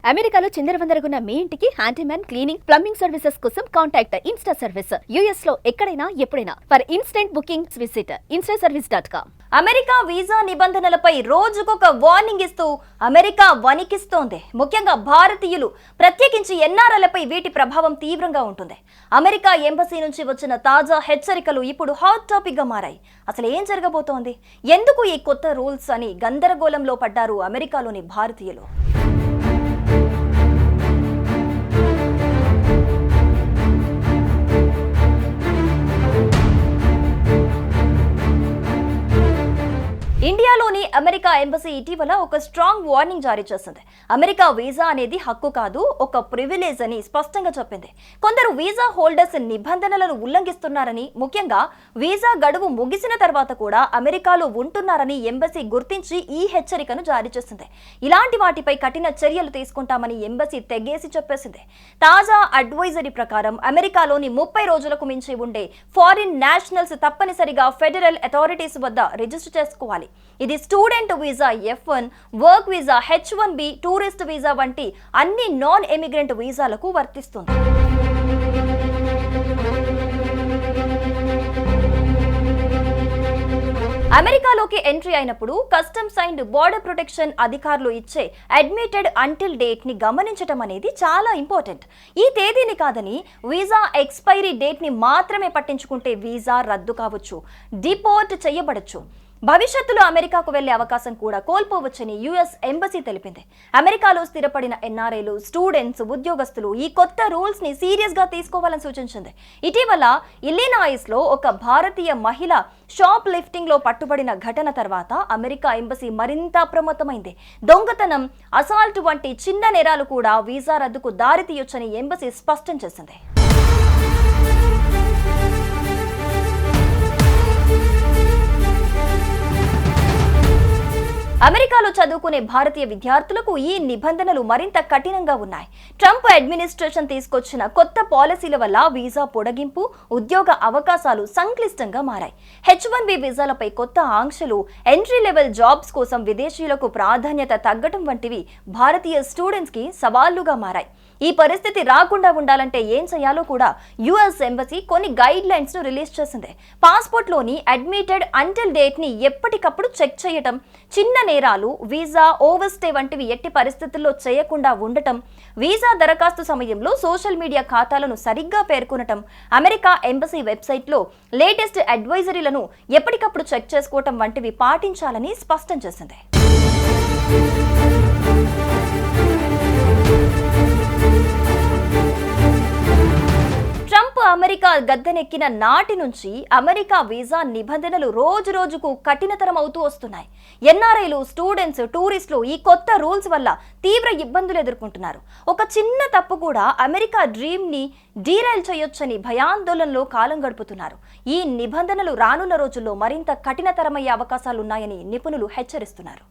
అమెరికాలో చిందరవందరగున్న మీ ఇంటికి handyman cleaning plumbing services కోసం కాంటాక్ట్ ఇన్స్టా సర్వీస్. యుఎస్ లో ఎక్కడైనా ఎప్పుడైనా for instant bookings visit instaservice.com. America visa నిబంధనలపై రోజుకొక వార్నింగ్ ఇస్తూ అమెరికా వణికిస్తోంది. ముఖ్యంగా భారతీయులు, ప్రత్యేకించి ఎన్ఆర్ఐలపై వీటి ప్రభావం తీవ్రంగా ఉంటుంది. అమెరికా ఎంబసీ నుంచి వచ్చిన తాజా హెచ్చరికలు ఇప్పుడు హాట్ టాపిక్ గా మారాయి. అసలు ఏం జరగబోతోంది, ఎందుకు ఈ కొత్త రూల్స్ అని గందరగోళంలో పడ్డారు అమెరికాలోని భారతీయులు. ఇండియాలోని అమెరికా ఎంబసీ ఇటీవల ఒక స్ట్రాంగ్ వార్నింగ్ జారీ చేసింది. అమెరికా వీసా అనేది హక్కు కాదు, ఒక ప్రివిలేజ్ అని స్పష్టంగా చెప్పింది. కొందరు వీసా హోల్డర్స్ నిబంధనలను ఉల్లంఘిస్తున్నారని, ముఖ్యంగా వీసా గడువు ముగిసిన తర్వాత కూడా అమెరికాలో ఉంటున్నారని ఎంబసీ గుర్తించి ఈ హెచ్చరికను జారీ చేసింది. ఇలాంటి వాటిపై కఠిన చర్యలు తీసుకుంటామని ఎంబసీ తెగేసి చెప్పేసింది. తాజా అడ్వైజరీ ప్రకారం అమెరికాలోని 30 రోజులకు మించి ఉండే ఫారిన్ నేషనల్స్ తప్పనిసరిగా ఫెడరల్ అథారిటీస్ వద్ద రిజిస్టర్ చేసుకోవాలి. ఇది student visa F1, work visa H1B, tourist visa వంటి అన్ని నాన్ ఎమిగ్రెంట్ వీసాలకు వర్తిస్తుంది. అమెరికాలోకి ఎంట్రీ అయినప్పుడు కస్టమ్స్ అండ్ బోర్డర్ ప్రొటెక్షన్ అధికారులు ఇచ్చే అడ్మిటెడ్ అంటిల్ డేట్ ని గమనించడం అనేది చాలా ఇంపార్టెంట్. ఈ తేదీని కాదని వీసా ఎక్స్పైరీ డేట్ ని మాత్రమే పట్టించుకుంటే వీసా రద్దు కావచ్చు, డిపోర్ట్ చేయబడచ్చు. భవిష్యత్తులో అమెరికాకు వెళ్లే అవకాశం కూడా కోల్పోవచ్చని యుఎస్ ఎంబసీ తెలిపింది. అమెరికాలో స్థిరపడిన ఎన్ఆర్ఐలు, స్టూడెంట్స్, ఉద్యోగస్తులు ఈ కొత్త రూల్స్ ని సీరియస్ గా తీసుకోవాలని సూచించింది. ఇటీవల ఇల్లినాయిస్ లో ఒక భారతీయ మహిళ షాప్ లిఫ్టింగ్ లో పట్టుబడిన ఘటన తర్వాత అమెరికా ఎంబసీ మరింత అప్రమత్తమైంది. దొంగతనం, అసాల్ట్ వంటి చిన్న నేరాలు కూడా వీసా రద్దుకు దారి తీయొచ్చని ఎంబసీ స్పష్టం చేసింది. అమెరికాలో చదువుకునే భారతీయ విద్యార్థులకు ఈ నిబంధనలు మరింత కఠినంగా ఉన్నాయి. ట్రంప్ అడ్మినిస్ట్రేషన్ తీసుకొచ్చిన కొత్త పాలసీల వల్ల వీసా పొడిగింపు, ఉద్యోగ అవకాశాలు సంక్లిష్టంగా మారాయి. H1B వీసాలపై కొత్త ఆంక్షలు, ఎంట్రీ లెవెల్ జాబ్స్ కోసం విదేశీయులకు ప్రాధాన్యత తగ్గడం వంటివి భారతీయ స్టూడెంట్స్ కి సవాళ్లుగా మారాయి. ఈ పరిస్థితి రాకుండా ఉండాలంటే ఏం చేయాలో కూడా యుఎస్ ఎంబసీ కొన్ని గైడ్ లైన్స్ ను రిలీజ్ చేసింది. పాస్పోర్ట్ లోని అడ్మిటెడ్ అంటిల్ డేట్ ని ఎప్పటికప్పుడు చెక్ చేయటం, చిన్న నేరాలు, వీసా ఓవర్స్టే వంటివి ఎట్టి పరిస్థితుల్లో చేయకుండా ఉండటం, వీసా దరఖాస్తు సమయంలో సోషల్ మీడియా ఖాతాలను సరిగ్గా పేర్కొనటం, అమెరికా ఎంబసీ వెబ్సైట్లో లేటెస్ట్ అడ్వైజరీలను ఎప్పటికప్పుడు చెక్ చేసుకోవటం వంటివి పాటించాలని స్పష్టం చేసింది. అమెరికా గద్దెనెక్కిన నాటి నుంచి అమెరికా వీసా నిబంధనలు రోజు రోజుకు కఠినతరం అవుతూ వస్తున్నాయి. ఎన్ఆర్ఐలు, స్టూడెంట్స్, టూరిస్టులు ఈ కొత్త రూల్స్ వల్ల తీవ్ర ఇబ్బందులు ఎదుర్కొంటున్నారు. ఒక చిన్న తప్పు కూడా అమెరికా డ్రీమ్ ని డీరైల్ చేయొచ్చని భయాందోళనలో కాలం గడుపుతున్నారు. ఈ నిబంధనలు రానున్న రోజుల్లో మరింత కఠినతరమయ్యే అవకాశాలున్నాయని నిపుణులు హెచ్చరిస్తున్నారు.